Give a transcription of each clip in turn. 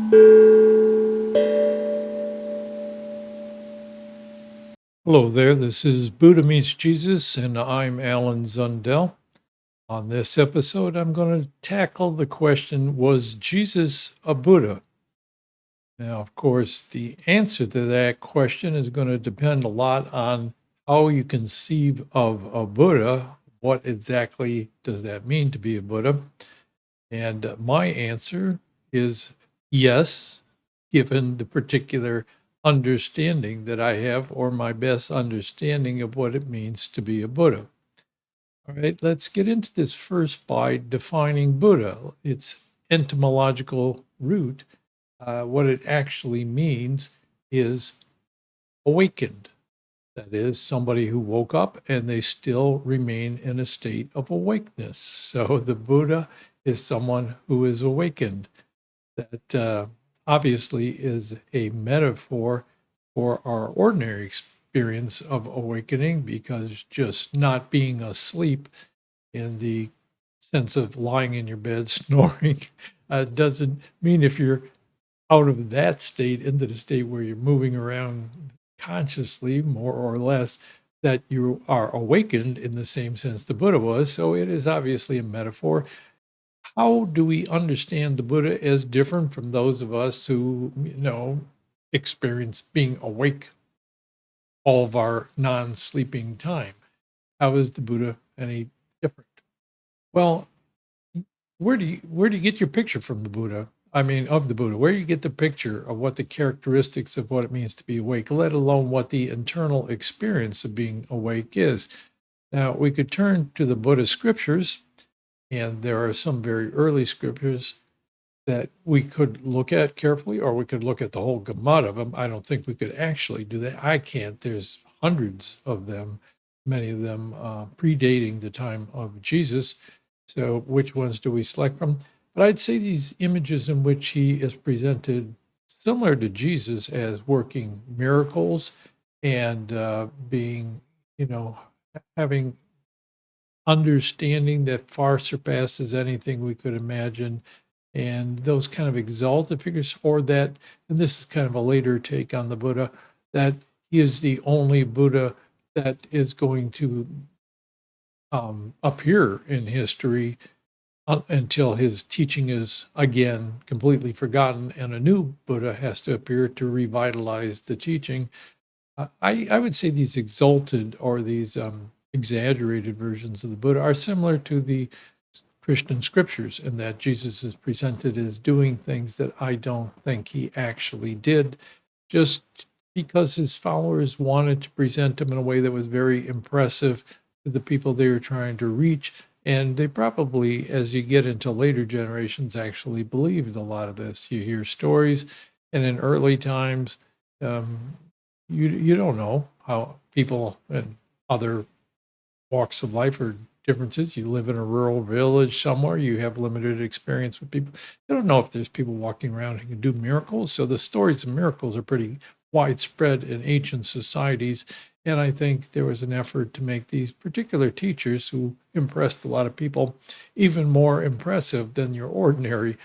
Hello there, this is Buddha Meets Jesus, and I'm Alan Zundell. On this episode, I'm going to tackle the question: was Jesus a Buddha? Now, of course, the answer to that question is going to depend a lot on how you conceive of a Buddha. What exactly does that mean to be a Buddha? And my answer is yes, given the particular understanding that I have, or my best understanding of what it means to be a Buddha. All right, let's get into this first by defining Buddha, its etymological root. What it actually means is awakened. That is, somebody who woke up and they still remain in a state of awakeness. So the Buddha is someone who is awakened. That obviously is a metaphor for our ordinary experience of awakening, because just not being asleep in the sense of lying in your bed snoring doesn't mean if you're out of that state into the state where you're moving around consciously, more or less, that you are awakened in the same sense the Buddha was. So it is obviously a metaphor. How do we understand the Buddha as different from those of us who, experience being awake all of our non-sleeping time? How is the Buddha any different? Well, where do you get your picture from the Buddha? I mean, of the Buddha, where do you get the picture of what the characteristics of what it means to be awake, let alone what the internal experience of being awake is? Now, we could turn to the Buddha scriptures, and there are some very early scriptures that we could look at carefully, or we could look at the whole gamut of them. I don't think we could actually do that. I can't. There's hundreds of them, many of them predating the time of Jesus. So, which ones do we select from? But I'd say these images in which he is presented similar to Jesus as working miracles and being, you know, having understanding that far surpasses anything we could imagine, and those kind of exalted figures, or that, and this is kind of a later take on the Buddha, that he is the only Buddha that is going to appear in history until his teaching is again completely forgotten and a new Buddha has to appear to revitalize the teaching. I would say these exalted, or these exaggerated versions of the Buddha are similar to the Christian scriptures, in that Jesus is presented as doing things that I don't think he actually did, just because his followers wanted to present him in a way that was very impressive to the people they were trying to reach. And they probably, as you get into later generations, actually believed a lot of this. You hear stories, and in early times, um, you don't know how people in other walks of life or differences. You live in a rural village somewhere, you have limited experience with people. You don't know if there's people walking around who can do miracles. So the stories of miracles are pretty widespread in ancient societies. And I think there was an effort to make these particular teachers, who impressed a lot of people, even more impressive than your ordinary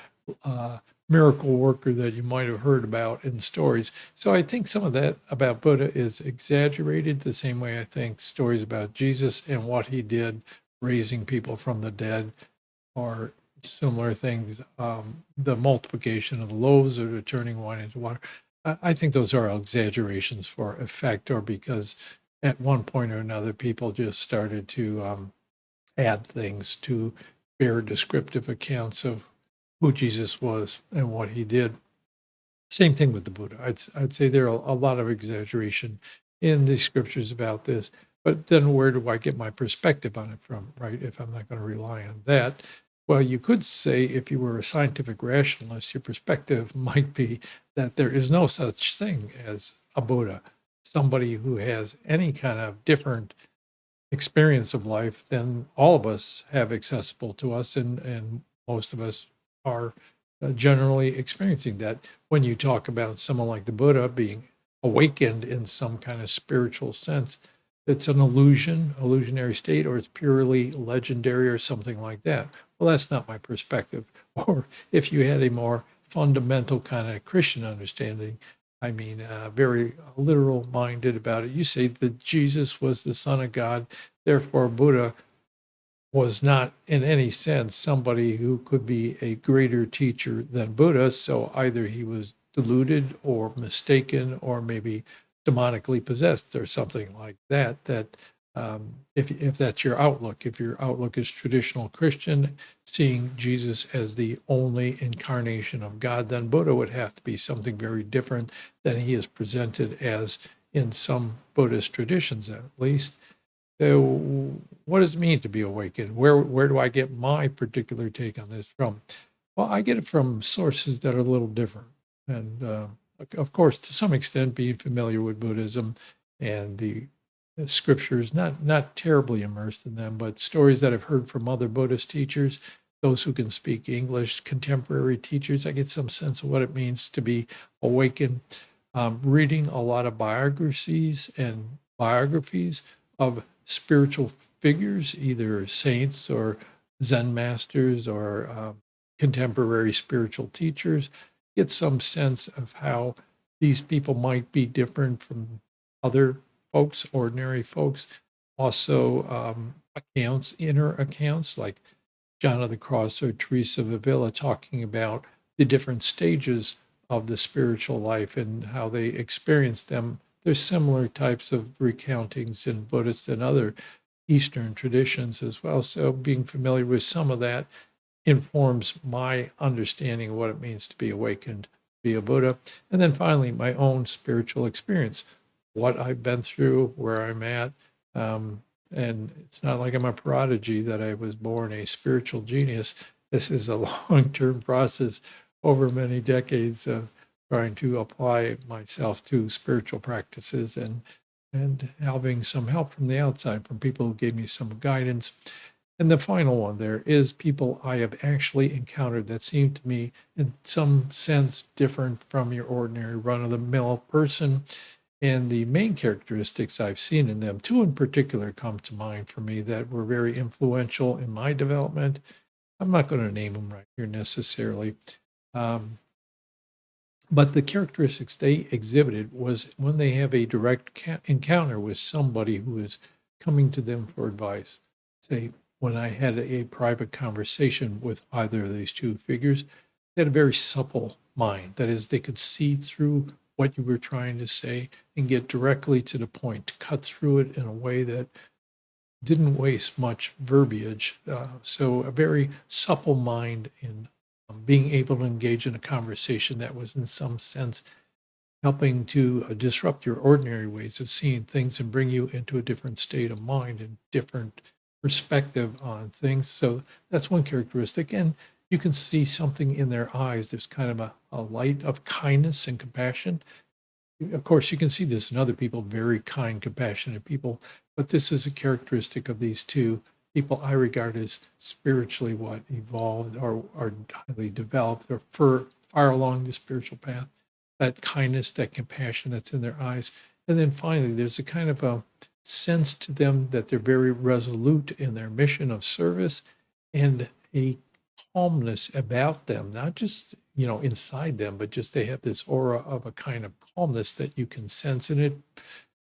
uh, miracle worker that you might have heard about in stories. So I think some of that about Buddha is exaggerated, the same way I think stories about Jesus and what he did, raising people from the dead, or similar things, the multiplication of the loaves or the turning wine into water. I think those are exaggerations for effect, or because at one point or another, people just started to add things to bear descriptive accounts of who Jesus was and what he did. Same thing with the Buddha. I'd say there are a lot of exaggeration in the scriptures about this. But then where do I get my perspective on it from, right? If I'm not going to rely on that. Well, you could say, if you were a scientific rationalist, your perspective might be that there is no such thing as a Buddha, somebody who has any kind of different experience of life than all of us have accessible to us, and most of us are generally experiencing that. When you talk about someone like the Buddha being awakened in some kind of spiritual sense, it's an illusionary state, or it's purely legendary or something like that. Well, that's not my perspective. Or if you had a more fundamental kind of Christian understanding. I mean, very literal minded about it. You say that Jesus was the Son of God, therefore Buddha was not in any sense somebody who could be a greater teacher than Buddha. So either he was deluded or mistaken or maybe demonically possessed or something like that. If that's your outlook, if your outlook is traditional Christian, seeing Jesus as the only incarnation of God, then Buddha would have to be something very different than he is presented as in some Buddhist traditions, at least. So what does it mean to be awakened? Where do I get my particular take on this from? Well, I get it from sources that are a little different. And of course, to some extent, being familiar with Buddhism and the scriptures, not terribly immersed in them, but stories that I've heard from other Buddhist teachers, those who can speak English, contemporary teachers, I get some sense of what it means to be awakened. Reading a lot of biographies of spiritual figures, either saints or Zen masters or contemporary spiritual teachers, get some sense of how these people might be different from other folks, ordinary folks. Also, inner accounts like John of the Cross or Teresa of Avila talking about the different stages of the spiritual life and how they experience them. There's similar types of recountings in Buddhist and other Eastern traditions as well. So being familiar with some of that informs my understanding of what it means to be awakened, be a Buddha. And then finally, my own spiritual experience, what I've been through, where I'm at. And it's not like I'm a prodigy that I was born a spiritual genius. This is a long-term process over many decades of trying to apply myself to spiritual practices and having some help from the outside, from people who gave me some guidance. And the final one there is people I have actually encountered that seem to me in some sense different from your ordinary run-of-the-mill person. And the main characteristics I've seen in them, two in particular come to mind for me that were very influential in my development. I'm not going to name them right here necessarily. But the characteristics they exhibited was when they have a direct encounter with somebody who is coming to them for advice. Say, when I had a private conversation with either of these two figures, they had a very supple mind. That is, they could see through what you were trying to say and get directly to the point, to cut through it in a way that didn't waste much verbiage. So a very supple mind in being able to engage in a conversation that was in some sense helping to disrupt your ordinary ways of seeing things and bring you into a different state of mind and different perspective on things. So that's one characteristic. And you can see something in their eyes. There's kind of a light of kindness and compassion. Of course, you can see this in other people, very kind, compassionate people, but this is a characteristic of these two people I regard as spiritually what evolved or are highly developed or far along the spiritual path. That kindness, that compassion that's in their eyes. And then finally, there's a kind of a sense to them that they're very resolute in their mission of service and a calmness about them, not just, inside them, but just they have this aura of a kind of calmness that you can sense, and it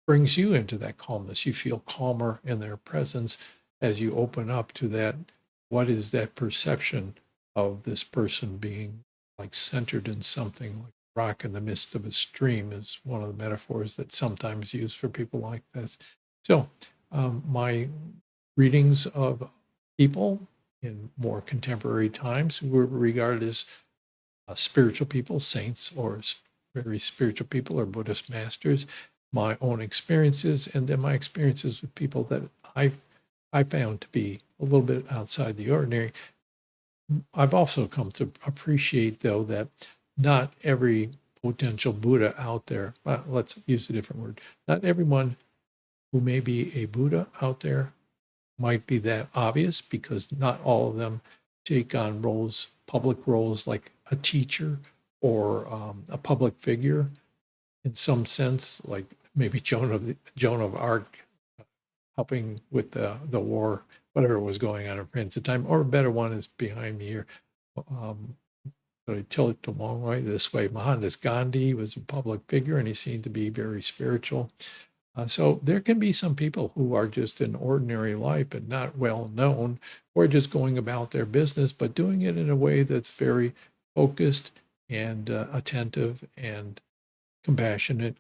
brings you into that calmness. You feel calmer in their presence as you open up to that. What is that perception of this person being like centered in something, like a rock in the midst of a stream is one of the metaphors that's sometimes used for people like this. So my readings of people in more contemporary times who were regarded as spiritual people, saints, or very spiritual people, or Buddhist masters, my own experiences, and then my experiences with people that I found to be a little bit outside the ordinary. I've also come to appreciate, though, that not every potential Buddha out there, well, let's use a different word, not everyone who may be a Buddha out there might be that obvious, because not all of them take on roles, public roles, like a teacher or a public figure in some sense, like maybe Joan of Arc helping with the war, whatever was going on in France at the time, or a better one is behind me here. but I tilt the long way this way. Mohandas Gandhi was a public figure and he seemed to be very spiritual. So there can be some people who are just in ordinary life and not well known, or just going about their business, but doing it in a way that's very focused and attentive and compassionate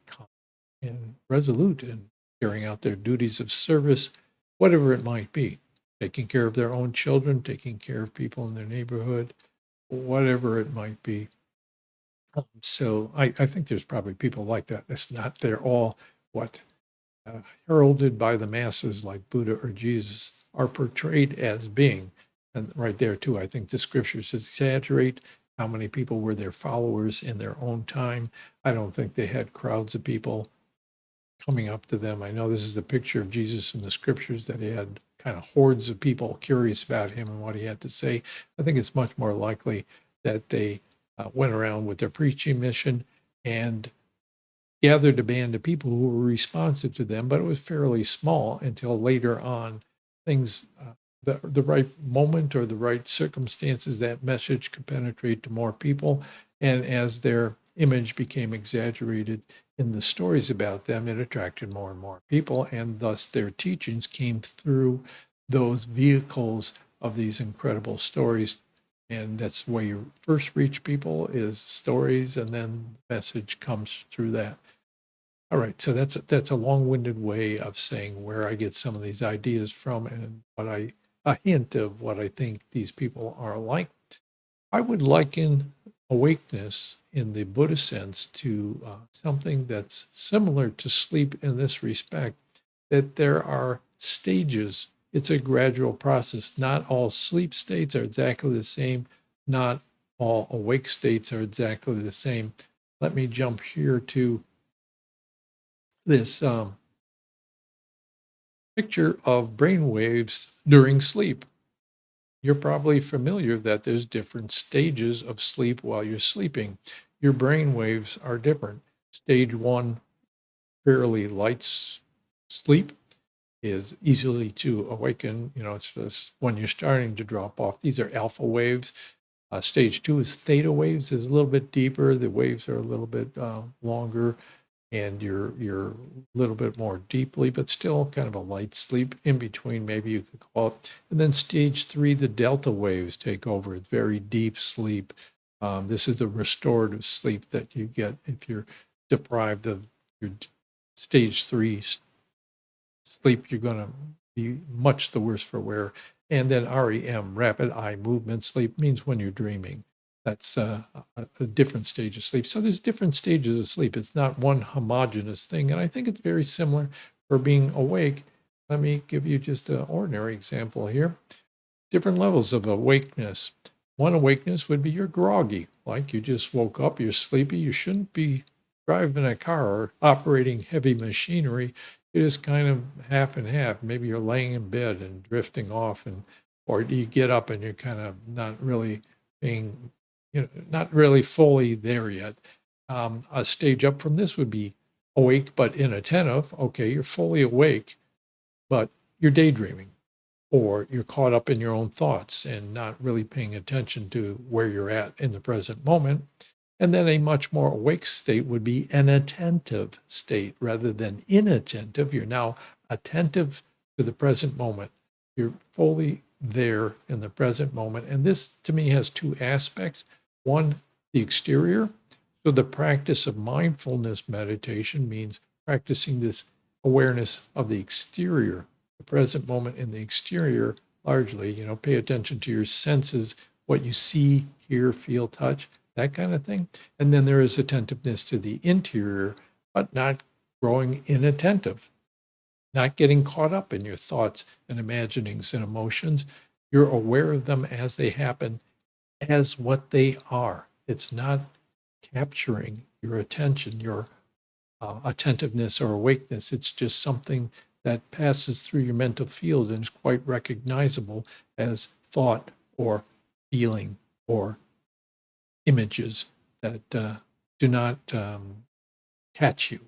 and resolute in carrying out their duties of service, whatever it might be, taking care of their own children, taking care of people in their neighborhood, whatever it might be. So I think there's probably people like that. It's not, they're all what heralded by the masses like Buddha or Jesus are portrayed as being. And right there, too, I think the scriptures exaggerate how many people were their followers in their own time. I don't think they had crowds of people coming up to them. I know this is the picture of Jesus in the scriptures, that he had kind of hordes of people curious about him and what he had to say. I think it's much more likely that they went around with their preaching mission and gathered a band of people who were responsive to them, but it was fairly small until later on things, the right moment or the right circumstances, that message could penetrate to more people. And as their image became exaggerated in the stories about them, it attracted more and more people. And thus their teachings came through those vehicles of these incredible stories. And that's the way you first reach people, is stories, and then the message comes through that. All right, so that's a long-winded way of saying where I get some of these ideas from, and a hint of what I think these people are like. I would liken awakeness in the Buddhist sense to something that's similar to sleep in this respect, that there are stages. It's a gradual process. Not all sleep states are exactly the same. Not all awake states are exactly the same. Let me jump here to this picture of brain waves during sleep. You're probably familiar that there's different stages of sleep while you're sleeping. Your brain waves are different. Stage one, fairly light sleep, is easily to awaken. It's just when you're starting to drop off. These are alpha waves. Stage two is theta waves. Is a little bit deeper. The waves are a little bit longer, and you're a little bit more deeply, but still kind of a light sleep in between, maybe you could call it. And then stage three, the delta waves take over. It's very deep sleep. This is a restorative sleep that you get if you're deprived of your stage three sleep. You're going to be much the worse for wear. And then REM, rapid eye movement sleep, means when you're dreaming. That's a different stage of sleep. So there's different stages of sleep. It's not one homogeneous thing. And I think it's very similar for being awake. Let me give you just an ordinary example here. Different levels of awakeness. One awakeness would be you're groggy, like you just woke up, you're sleepy. You shouldn't be driving a car or operating heavy machinery. It is kind of half and half. Maybe you're laying in bed and drifting off, or you get up and you're kind of not really being, not really fully there yet. A stage up from this would be awake but inattentive. Okay, you're fully awake, but you're daydreaming, or you're caught up in your own thoughts and not really paying attention to where you're at in the present moment. And then a much more awake state would be an attentive state rather than inattentive. You're now attentive to the present moment. You're fully there in the present moment. And this, to me, has two aspects. One, the exterior. So the practice of mindfulness meditation means practicing this awareness of the exterior, the present moment in the exterior largely. Pay attention to your senses, what you see, hear, feel, touch, that kind of thing. And then there is attentiveness to the interior, but not growing inattentive, not getting caught up in your thoughts and imaginings and emotions. You're aware of them as they happen, as what they are. It's not capturing your attention, your attentiveness or awakeness. It's just something that passes through your mental field and is quite recognizable as thought or feeling or images that do not catch you.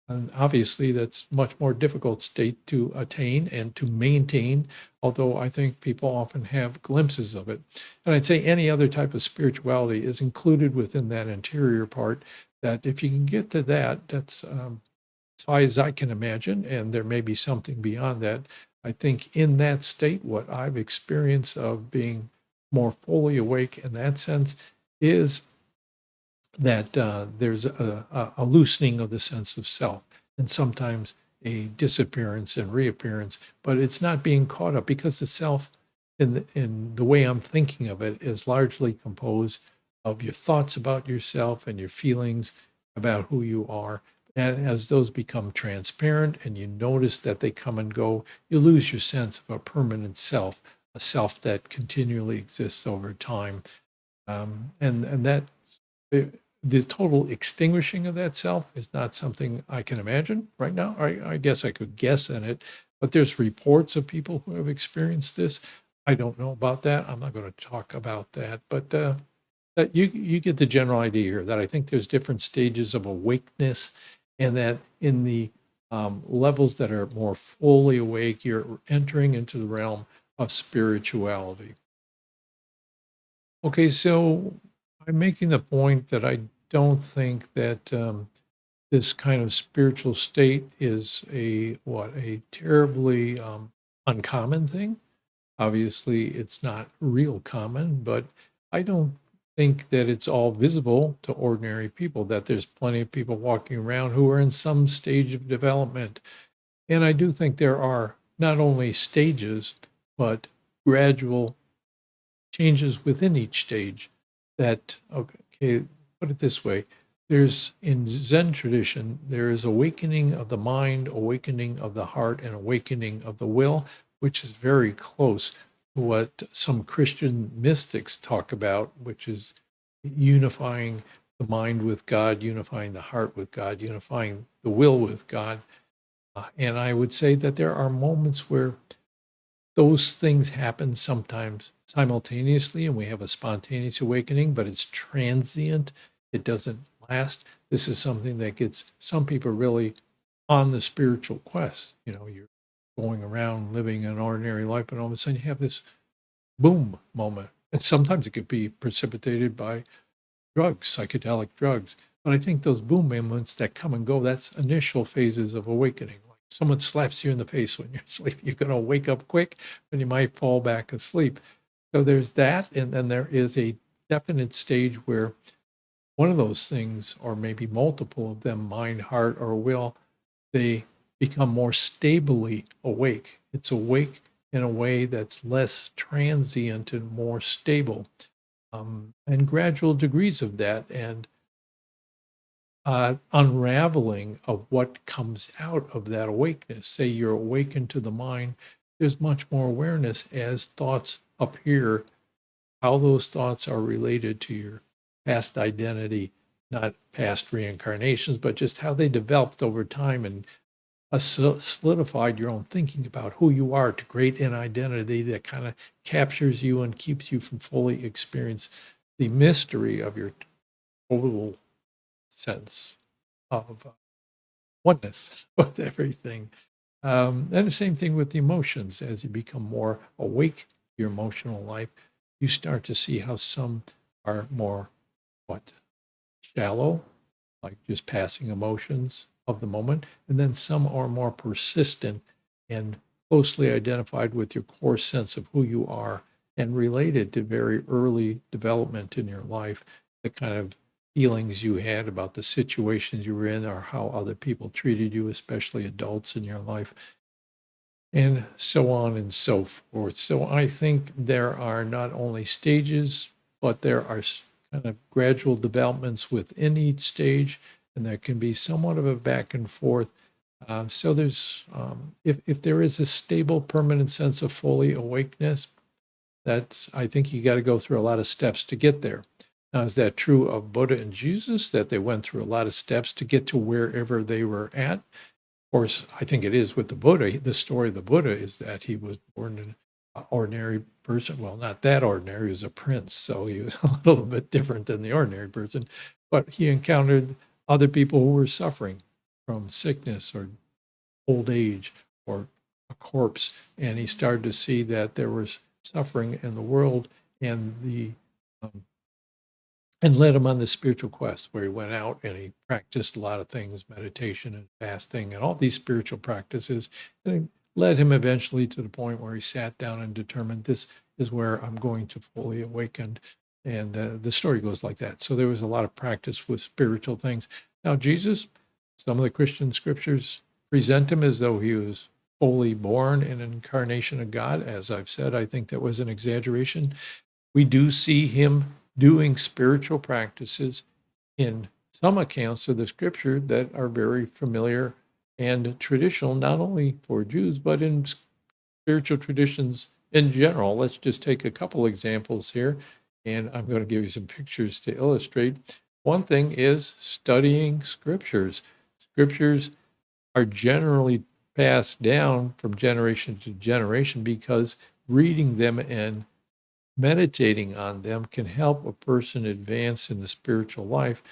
And obviously, that's much more difficult state to attain and to maintain although I think people often have glimpses of it. And I'd say any other type of spirituality is included within that interior part, that if you can get to that, that's as far as I can imagine, and there may be something beyond that. I think in that state, what I've experienced of being more fully awake in that sense is that there's a loosening of the sense of self, and sometimes a disappearance and reappearance, but it's not being caught up because the self, in the way I'm thinking of it, is largely composed of your thoughts about yourself and your feelings about who you are. And as those become transparent and you notice that they come and go, you lose your sense of a permanent self, a self that continually exists over time. And that the total extinguishing of that self is not something I can imagine right now. I guess I could guess in it, but there's reports of people who have experienced this. I don't know about that. I'm not going to talk about that, but that you get the general idea here that I think there's different stages of awakeness, and that in the levels that are more fully awake, you're entering into the realm of spirituality. Okay, so I'm making the point that I don't think that this kind of spiritual state is a terribly uncommon thing. Obviously, it's not real common, but I don't think that it's all visible to ordinary people, that there's plenty of people walking around who are in some stage of development. And I do think there are not only stages, but gradual changes within each stage that, okay, put it this way. There's in Zen tradition, there is awakening of the mind, awakening of the heart, and awakening of the will, which is very close to what some Christian mystics talk about, which is unifying the mind with God, unifying the heart with God, unifying the will with God. And I would say that there are moments where those things happen sometimes simultaneously, and we have a spontaneous awakening, but it's transient. It doesn't last. This is something that gets some people really on the spiritual quest. You know, you're going around living an ordinary life, and all of a sudden you have this boom moment. And sometimes it could be precipitated by drugs, psychedelic drugs. But I think those boom moments that come and go, that's initial phases of awakening. Like someone slaps you in the face when you're asleep, you're going to wake up quick, and you might fall back asleep. So there's that. And then there is a definite stage where one of those things, or maybe multiple of them, mind, heart, or will, they become more stably awake. It's awake in a way that's less transient and more stable, and gradual degrees of that, and unraveling of what comes out of that awakeness. Say you're awakened to the mind, there's much more awareness as thoughts appear, how those thoughts are related to your past identity, not past reincarnations, but just how they developed over time and solidified your own thinking about who you are to create an identity that kind of captures you and keeps you from fully experience the mystery of your total sense of oneness with everything. And the same thing with the emotions. As you become more awake to your emotional life, you start to see how some are more shallow, like just passing emotions of the moment, and then some are more persistent and closely identified with your core sense of who you are and related to very early development in your life, the kind of feelings you had about the situations you were in or how other people treated you, especially adults in your life, and so on and so forth. So I think there are not only stages, but there are kind of gradual developments within each stage, and there can be somewhat of a back and forth. So there's, if there is a stable, permanent sense of fully awakeness, that's, I think you got to go through a lot of steps to get there. Now, is that true of Buddha and Jesus, that they went through a lot of steps to get to wherever they were at? Of course, I think it is with the Buddha. The story of the Buddha is that he was born in an ordinary person. Well, not that ordinary. He was a prince, so he was a little bit different than the ordinary person. But he encountered other people who were suffering from sickness or old age or a corpse, and he started to see that there was suffering in the world, and um, and led him on this spiritual quest where he went out and he practiced a lot of things, meditation and fasting and all these spiritual practices. And it led him eventually to the point where he sat down and determined, this is where I'm going to fully awaken. And the story goes like that. So there was a lot of practice with spiritual things. Now, Jesus, some of the Christian scriptures present him as though he was fully born an incarnation of God. As I've said, I think that was an exaggeration. We do see him doing spiritual practices in some accounts of the scripture that are very familiar and traditional, not only for Jews, but in spiritual traditions in general. Let's just take a couple examples here, and I'm going to give you some pictures to illustrate. One thing is studying scriptures. Scriptures are generally passed down from generation to generation because reading them and meditating on them can help a person advance in the spiritual life.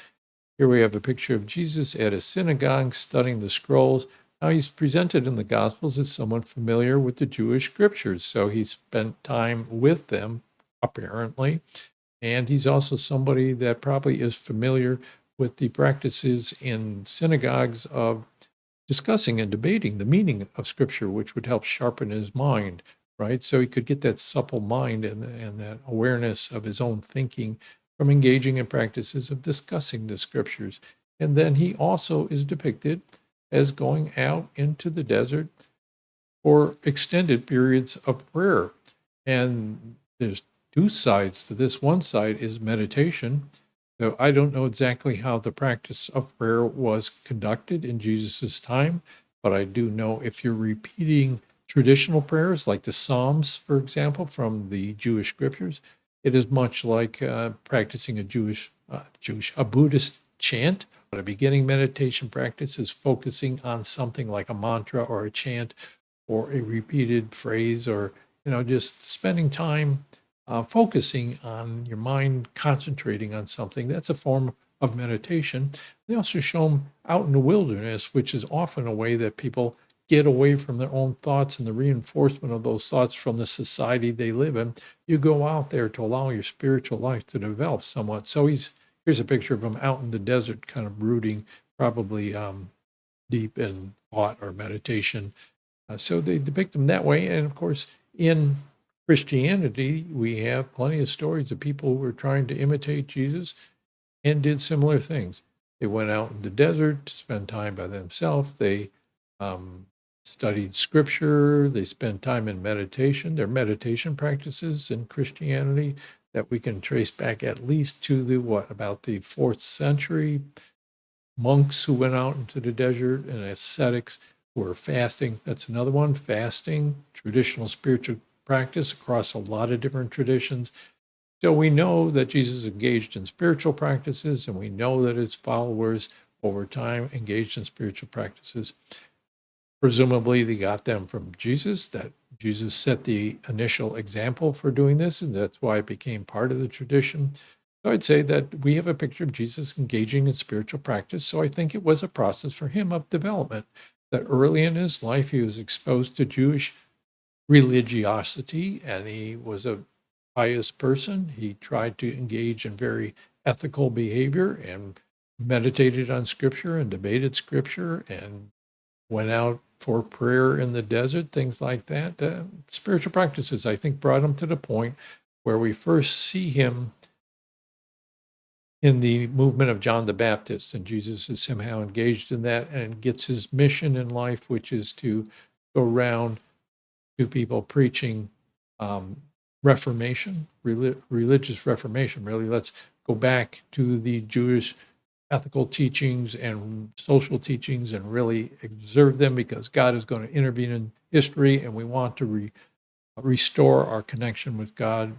Here we have a picture of Jesus at a synagogue studying the scrolls. Now he's presented in the Gospels as someone familiar with the Jewish scriptures, so he spent time with them, apparently. And he's also somebody that probably is familiar with the practices in synagogues of discussing and debating the meaning of scripture, which would help sharpen his mind, right? So he could get that supple mind and that awareness of his own thinking from engaging in practices of discussing the scriptures. And then he also is depicted as going out into the desert for extended periods of prayer. And there's two sides to this. One side is meditation. So I don't know exactly how the practice of prayer was conducted in Jesus's time, but I do know if you're repeating traditional prayers like the Psalms, for example, from the Jewish scriptures, it is much like practicing a Buddhist chant. But a beginning meditation practice is focusing on something like a mantra or a chant or a repeated phrase, or just spending time focusing on your mind, concentrating on something. That's a form of meditation. They also show them out in the wilderness, which is often a way that people get away from their own thoughts and the reinforcement of those thoughts from the society they live in. You go out there to allow your spiritual life to develop somewhat. So here's a picture of him out in the desert, kind of brooding, probably deep in thought or meditation. So they depict him that way. And of course, in Christianity, we have plenty of stories of people who were trying to imitate Jesus and did similar things. They went out in the desert to spend time by themselves. They studied scripture. They spent time in meditation. There are meditation practices in Christianity that we can trace back at least to about the 4th century. Monks who went out into the desert and ascetics who were fasting. That's another one, fasting, traditional spiritual practice across a lot of different traditions. So we know that Jesus engaged in spiritual practices, and we know that his followers over time engaged in spiritual practices. Presumably they got them from Jesus, that Jesus set the initial example for doing this, and that's why it became part of the tradition. So I'd say that we have a picture of Jesus engaging in spiritual practice. So I think it was a process for him of development, that early in his life he was exposed to Jewish religiosity, and he was a pious person. He tried to engage in very ethical behavior and meditated on scripture and debated scripture and went out for prayer in the desert, things like that. Spiritual practices, I think, brought him to the point where we first see him in the movement of John the Baptist, and Jesus is somehow engaged in that and gets his mission in life, which is to go around to people preaching reformation, religious reformation, really. Let's go back to the Jewish ethical teachings and social teachings and really observe them, because God is going to intervene in history, and we want to restore our connection with God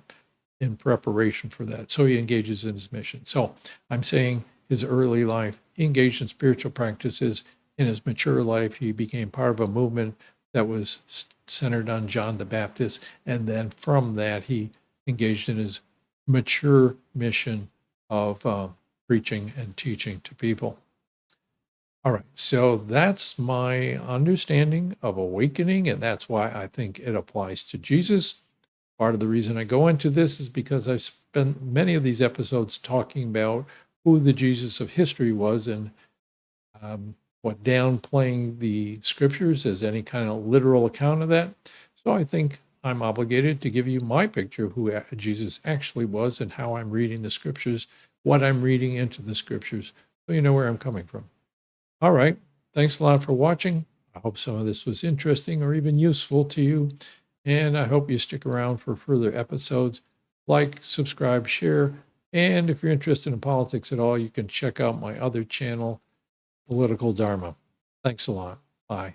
in preparation for that. So he engages in his mission. So I'm saying his early life, he engaged in spiritual practices. In his mature life, he became part of a movement that was centered on John the Baptist. And then from that, he engaged in his mature mission of preaching and teaching to people. All right. So that's my understanding of awakening, and that's why I think it applies to Jesus. Part of the reason I go into this is because I've spent many of these episodes talking about who the Jesus of history was and what downplaying the scriptures as any kind of literal account of that. So I think I'm obligated to give you my picture of who Jesus actually was and how I'm reading the scriptures, what I'm reading into the scriptures, so you know where I'm coming from. All right. Thanks a lot for watching. I hope some of this was interesting or even useful to you. And I hope you stick around for further episodes. Like, subscribe, share. And if you're interested in politics at all, you can check out my other channel, Political Dharma. Thanks a lot. Bye.